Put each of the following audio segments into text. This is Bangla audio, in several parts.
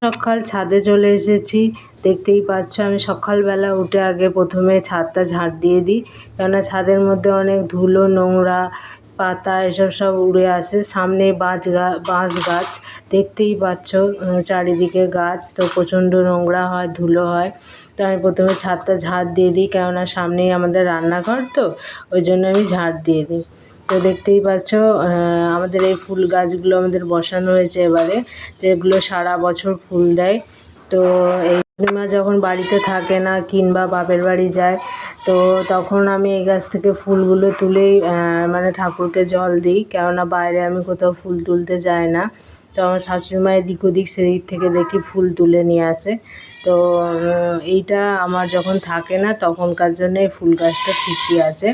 সকাল ছাদে চলে এসেছি। দেখতেই পাচ্ছ আমি সকালবেলা উঠে আগে প্রথমে ছাদটা ঝাড় দিয়ে দিই, কেননা ছাদের মধ্যে অনেক ধুলো নোংরা পাতা এসব সব উড়ে আসে। সামনে বাঁশ গাছ দেখতেই পাচ্ছ, চারিদিকে গাছ, তো প্রচণ্ড নোংরা হয়, ধুলো হয়। তো আমি প্রথমে ছাদটা ঝাড় দিয়ে দিই, কেননা সামনেই আমাদের রান্নাঘর, তো ওই জন্য আমি ঝাড় দিয়ে দিই। তো দেখতেই পাচ্ছ আমাদের এই ফুল গাছগুলো আমাদের বসানো হয়েছে এবারে, যেগুলো সারা বছর ফুল দেয়। তো এই পূর্ণিমা যখন বাড়িতে থাকে না কিংবা বাপের বাড়ি যায়, তো তখন আমি এই গাছ থেকে ফুলগুলো তুলেই মানে ঠাকুরকে জল দিই, কেননা বাইরে আমি কোথাও ফুল তুলতে যাই না। তো আমার শাশুড়িমা এদিক ওদিক সেদিক থেকে দেখি ফুল তুলে নিয়ে আসে। তো এইটা আমার যখন থাকে না তখনকার জন্য এই ফুল গাছটা ঠিকই আছে।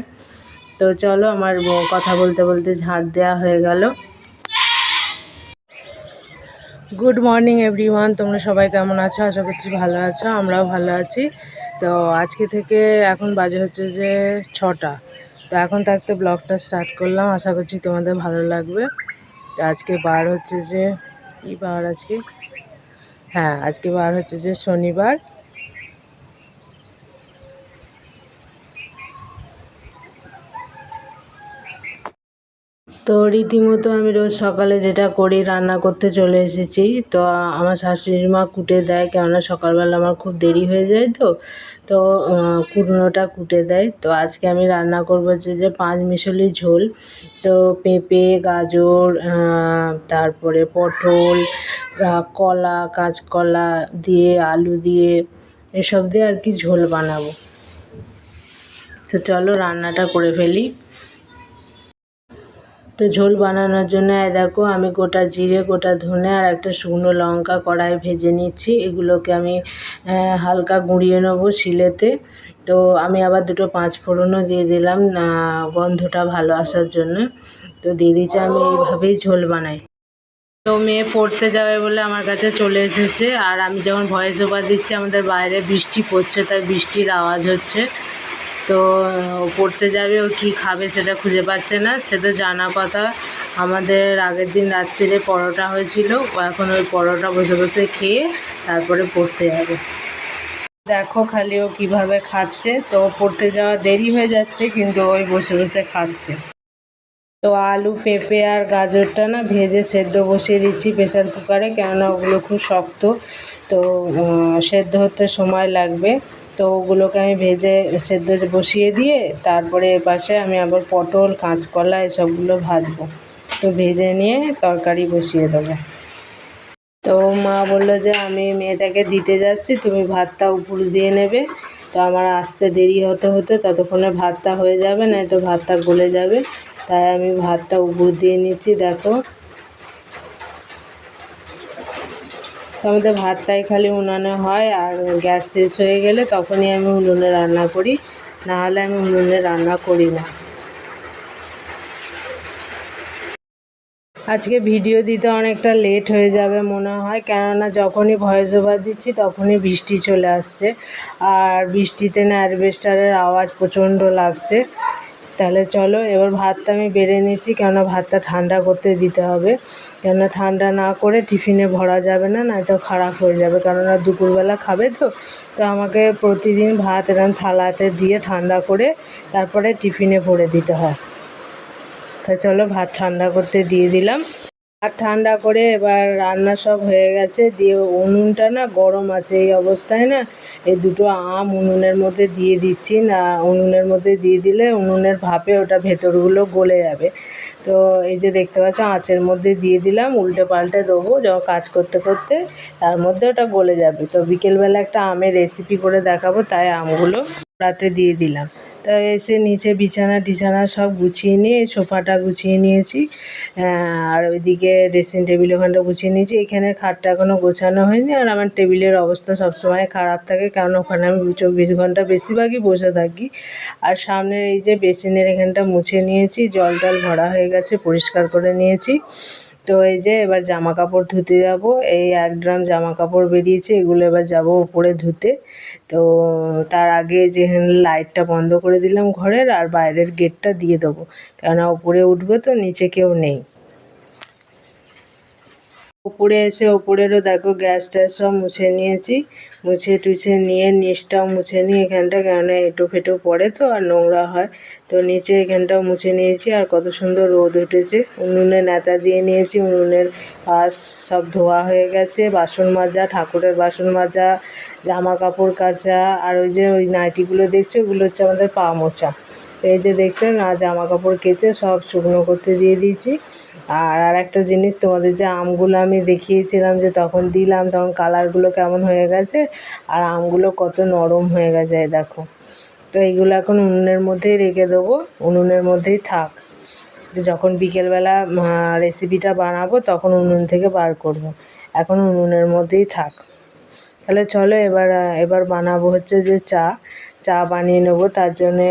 তো চলো, আমার কথা বলতে বলতে ঝাড় দেওয়া হয়ে গেল। গুড মর্নিং এভরিওয়ান, তোমরা সবাই কেমন আছো? আশা করছি ভালো আছো, আমরাও ভালো আছি। তো আজকে থেকে এখন বাজে হচ্ছে যে 6টা। তো এখন থাকতে ব্লগটা স্টার্ট করলাম, আশা করছি তোমাদের ভালো লাগবে। তো আজকে বার হচ্ছে যে কী বার আজকে? হ্যাঁ, আজকে বার হচ্ছে যে শনিবার। তো রীতিমতো আমি রোজ সকালে যেটা করি, রান্না করতে চলে এসেছি। তো আমার শাশুড়ি মা কুটে দেয়, কেননা সকালবেলা আমার খুব দেরি হয়ে যায়। তো কুটনোটা কুটে দেয়। তো আজকে আমি রান্না করবো যে পাঁচমিশালি ঝোল। তো পেঁপে, গাজর, তারপরে পটল, কলা, কাঁচকলা দিয়ে, আলু দিয়ে, এসব দিয়ে আর কি ঝোল বানাবো। তো চলো রান্নাটা করে ফেলি। তো ঝোল বানানোর জন্য দেখো আমি গোটা জিরে, গোটা ধনে আর একটা শুকনো লঙ্কা কড়াই ভেজে নিচ্ছি। এগুলোকে আমি হালকা গুঁড়িয়ে নেবো শিলেতে। তো আমি আবার দুটো পাঁচফোড়নও দিয়ে দিলাম গন্ধটা ভালো আসার জন্য। তো দিয়ে দিচ্ছি, আমি এইভাবেই ঝোল বানাই। তো মেয়ে পড়তে যাবে বলে আমার কাছে চলে এসেছে, আর আমি যখন ভয়েস ওভার দিচ্ছি আমাদের বাইরে বৃষ্টি পড়ছে, তাই বৃষ্টির আওয়াজ হচ্ছে। তো পড়তে যাবে, ও কী খাবে সেটা খুঁজে পাচ্ছে না। সে তো জানা কথা, আমাদের আগের দিন রাত্রিরে পরোটা হয়েছিল, ও এখন ওই পরোটা বসে বসে খেয়ে তারপরে পড়তে যাবে। দেখো খালি ও কীভাবে খাচ্ছে। তো পড়তে যাওয়া দেরি হয়ে যাচ্ছে, কিন্তু ওই বসে বসে খাচ্ছে। তো আলু, পেঁপে আর গাজরটা না ভেজে সেদ্ধ বসিয়ে দিচ্ছি প্রেসার কুকারে, কেননা ওগুলো খুব শক্ত। তো সেদ্ধ হতে সময় লাগবে। তো ওগুলোকে আমি ভেজে সেদ্ধ বসিয়ে দিয়ে তারপরে এপাশে আমি আবার পটল, কাঁচকলা এসবগুলো ভাজবো। তো ভেজে নিয়ে তরকারি বসিয়ে দেবো। তো মা বললো যে আমি মেয়েটাকে দিতে যাচ্ছি, তুমি ভাতটা উপর দিয়ে নেবে। তো আমার আসতে দেরি হতে হতে ততক্ষণে ভাতটা হয়ে যাবে, নয়তো ভাতটা গলে যাবে। তাই আমি ভাতটা উপর দিয়ে নিচ্ছি। দেখো, আমাদের ভাতটাই খালি উনানে হয়, আর গ্যাস শেষ হয়ে গেলে তখনই আমি উনুনে রান্না করি, নাহলে আমি উনুনে রান্না করি না। আজকে ভিডিও দিতে অনেকটা লেট হয়ে যাবে মনে হয়, কেননা যখনই ভয়েস ওভার দিচ্ছি তখনই বৃষ্টি চলে আসছে, আর বৃষ্টিতে না অ্যাসবেস্টারের আওয়াজ প্রচণ্ড লাগছে। তাহলে চলো এবার ভাতটা আমি বেড়ে নিচ্ছি, কেননা ভাতটা ঠান্ডা করতে দিতে হবে। কেননা ঠান্ডা না করে টিফিনে ভরা যাবে না, নয়তো খারাপ হয়ে যাবে, কেননা দুপুরবেলা খাবে। তো আমাকে প্রতিদিন ভাত এরকম থালাতে দিয়ে ঠান্ডা করে তারপরে টিফিনে ভরে দিতে হয়। তো চলো ভাত ঠান্ডা করতে দিয়ে দিলাম। আর ঠান্ডা করে এবার রান্না সব হয়ে গেছে, দিয়ে উনুনটা না গরম আছে, এই অবস্থায় না এই দুটো আম উনুনের মধ্যে দিয়ে দিচ্ছি। না, উনুনের মধ্যে দিয়ে দিলে উনুনের ভাপে ওটা ভেতরগুলো গলে যাবে। তো এই যে দেখতে পাচ্ছ আঁচের মধ্যে দিয়ে দিলাম, উল্টে পাল্টে দেবো যখন কাজ করতে করতে, তার মধ্যে ওটা গলে যাবে। তো বিকেলবেলা একটা আমের রেসিপি করে দেখাবো, তাই আমগুলো রাতে দিয়ে দিলাম। তা এসে নিচে বিছানা টিছানা সব গুছিয়ে নিয়ে সোফাটা গুছিয়ে নিয়েছি, আর ওইদিকে ড্রেসিং টেবিল ওখানটা গুছিয়ে নিয়েছি। এখানে খাটটা এখনও গোছানো হয়নি, আর আমার টেবিলের অবস্থা সবসময় খারাপ থাকে, কারণ ওখানে আমি 24 ঘন্টা বেশিরভাগই বসে থাকি। আর সামনের এই যে বেসিনের এখানটা মুছে নিয়েছি, জল টল ভরা হয়ে গেছে, পরিষ্কার করে নিয়েছি। তো এই যে এবার জামা কাপড় ধুতে যাব, এই 1 ড্রাম জামা কাপড় বেরিয়েছে, এগুলো এবার যাব উপরে ধুতে। তো তার আগে যে লাইটটা বন্ধ করে দিলাম ঘরের, আর বাইরের গেটটা দিয়ে দেবো, কেননা উপরে উঠবে তো নিচে কেউ নেই। উপরে এসে ওপরেরও দেখো গ্যাস ট্যাস সব মুছে নিয়েছি, মুছে টুছে নিয়ে নিচটাও মুছে নিই এখানটা, কেননা এঁটো ফেটো পড়ে তো আর নোংরা হয়, তো নিচে এখানটাও মুছে নিয়েছি। আর কত সুন্দর রোদ উঠেছে, উনুনে ন্যাতা দিয়ে নিয়েছি, উনুনের পাশ সব ধোয়া হয়ে গেছে, বাসন মাজা, ঠাকুরের বাসন মাজা, জামা কাপড় কাচা, আর ওই যে ওই নাইটিগুলো দেখছো ওগুলো হচ্ছে আমাদের পা মোছা। তো এই যে দেখছেন আর জামা কাপড় কেচে সব শুকনো করতে দিয়ে দিয়েছি। আর একটা জিনিস, তোমাদের যে আমগুলো আমি দেখিয়েছিলাম যে তখন দিলাম, তখন কালারগুলো কেমন হয়ে গেছে আর আমগুলো কত নরম হয়ে গেছে দেখো। তো এইগুলো এখন উনুনের মধ্যেই রেখে দেবো, উনুনের মধ্যেই থাক, যখন বিকেলবেলা রেসিপিটা বানাবো তখন উনুন থেকে বার করব, এখন উনুনের মধ্যেই থাক। তাহলে চলো এবার বানাবো হচ্ছে যে চা বানিয়ে নেবো। তার জন্যে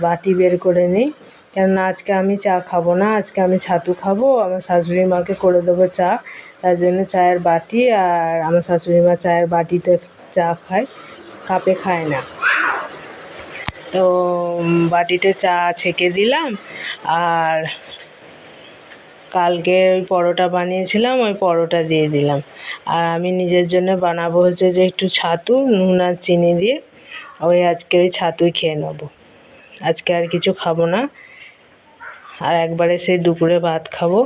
বাটি বের করে নিই, কেননা আজকে আমি চা খাবো না, আজকে আমি ছাতু খাবো, আমার শাশুড়ি মাকে করে দেবো চা। তার জন্য চায়ের বাটি, আর আমার শাশুড়ি মা চায়ের বাটিতে চা খায়, কাপে খায় না। তো বাটিতে চা ছেঁকে দিলাম, আর কালকে ওই পরোটা বানিয়েছিলাম ওই পরোটা দিয়ে দিলাম। আর আমি নিজের জন্য বানাবো হচ্ছে যে একটু ছাতু নুন আর চিনি দিয়ে, আজকে ওই ছাতুই খেয়ে নেবো, আজকে আর কিছু খাবো না, আর একবারে সেই দুপুরে ভাত খাবো।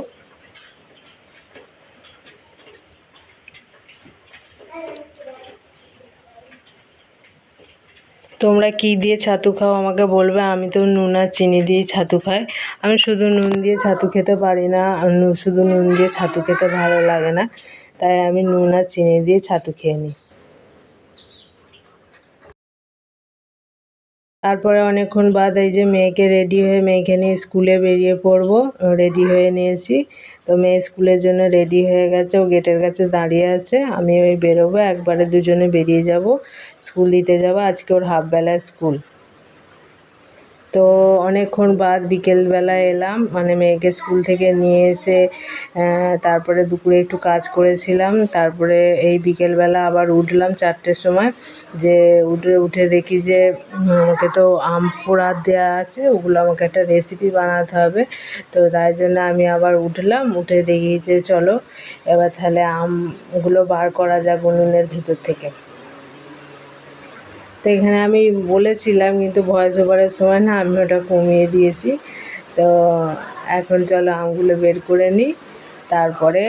তোমরা কি দিয়ে ছাতু খাও আমাকে বলবে, আমি তো নুন আর চিনি দিয়েই ছাতু খাই। আমি শুধু নুন দিয়ে ছাতু খেতে পারি না, শুধু নুন দিয়ে ছাতু খেতে ভালো লাগে না, তাই আমি নুন আর চিনি দিয়ে ছাতু খেয়ে নিই। তারপরে অনেকক্ষণ বাদ এই যে মেয়েকে মেয়েকে নিয়ে স্কুলে বেরিয়ে পড়বো, রেডি হয়ে নিয়েছি। তো মেয়ে স্কুলের জন্য রেডি হয়ে গেছে, ও গেটের কাছে দাঁড়িয়ে আছে, আমি ওই বেরোবো, একবারে দুজনে বেরিয়ে যাব, স্কুল দিতে যাব, আজকে ওর হাফবেলা স্কুল। তো অনেকক্ষণ বাদ বিকেলবেলা এলাম, মানে মেয়েকে স্কুল থেকে নিয়ে এসে তারপরে দুপুরে একটু কাজ করেছিলাম, তারপরে এই বিকেলবেলা আবার উঠলাম 4টের সময়, যে উঠে দেখি যে আমাকে তো আম পোড়া দেওয়া আছে, ওগুলো আমাকে একটা রেসিপি বানাতে হবে। তো তাই জন্য আমি আবার উঠলাম, উঠে দেখি যে চলো এবার তাহলে আমগুলো বার করা যাক উনুনের ভিতর থেকে। তো এখানে আমি বলেছিলাম, কিন্তু ভয়েস ওভারের সময় না আমি ওটা কমিয়ে দিয়েছি। তো এখন চলো আমগুলো বের করে নিই, তারপরে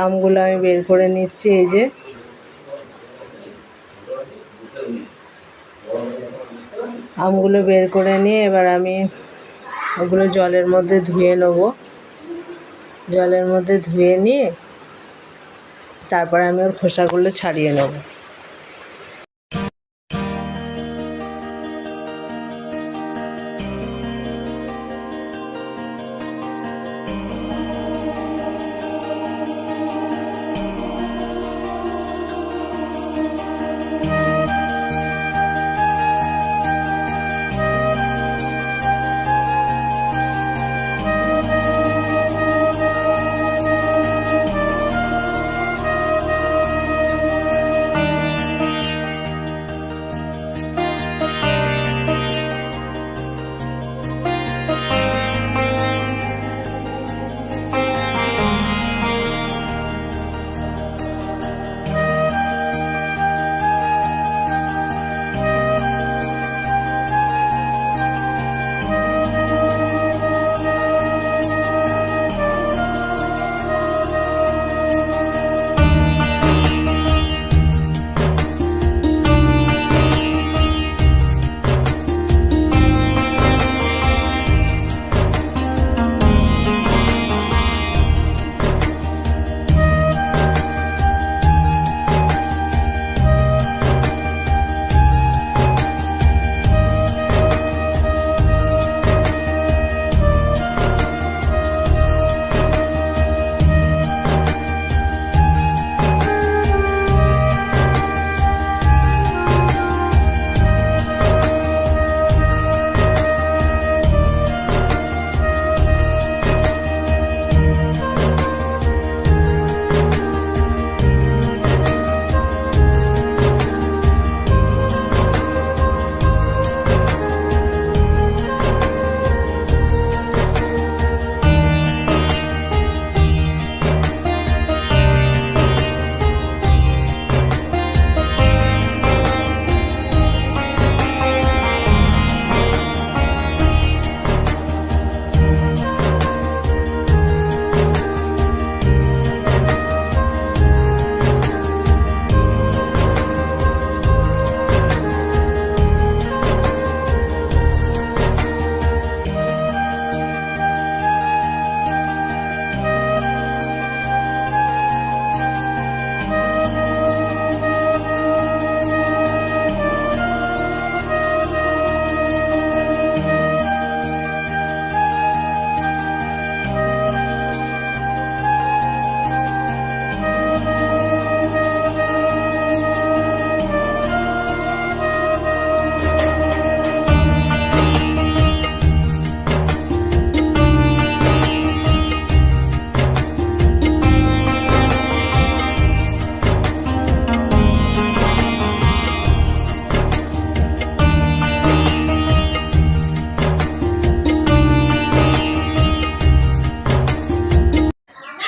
আমগুলো আমি বের করে নিচ্ছি। এই যে আমগুলো বের করে নিয়ে এবার আমি ওগুলো জলের মধ্যে ধুয়ে নেব, জলের মধ্যে ধুয়ে নিয়ে তারপরে আমি ওর খোসাগুলো ছাড়িয়ে নেব।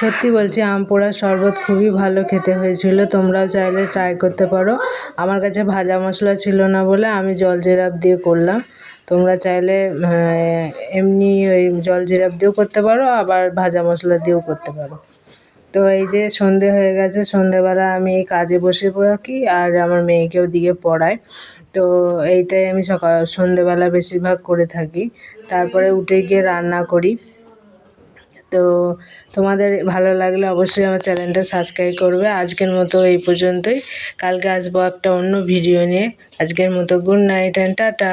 সত্যি বলছি, আম পোড়ার শরবত খুবই ভালো খেতে হয়েছিল। তোমরাও চাইলে ট্রাই করতে পারো। আমার কাছে ভাজা মশলা ছিল না বলে আমি জল জিরাপ দিয়ে করলাম। তোমরা চাইলে এমনি ওই জল জিরাপ দিয়েও করতে পারো, আবার ভাজা মশলা দিয়েও করতে পারো। তো এই যে সন্ধে হয়ে গেছে, সন্ধেবেলা আমি এই কাজে বসে থাকি আর আমার মেয়েকেও দিকে পড়াই। তো এইটাই আমি সন্ধেবেলা বেশিরভাগ করে থাকি। তারপরে উঠে গিয়ে রান্না করি। তো তোমাদের ভালো লাগলে অবশ্যই আমার চ্যানেলটা সাবস্ক্রাইব করবে। আজকের মতো এই পর্যন্তই। কালকে আসবো একটা অন্য ভিডিও নিয়ে। আজকের মতো গুড নাইট অ্যান্ড টাটা।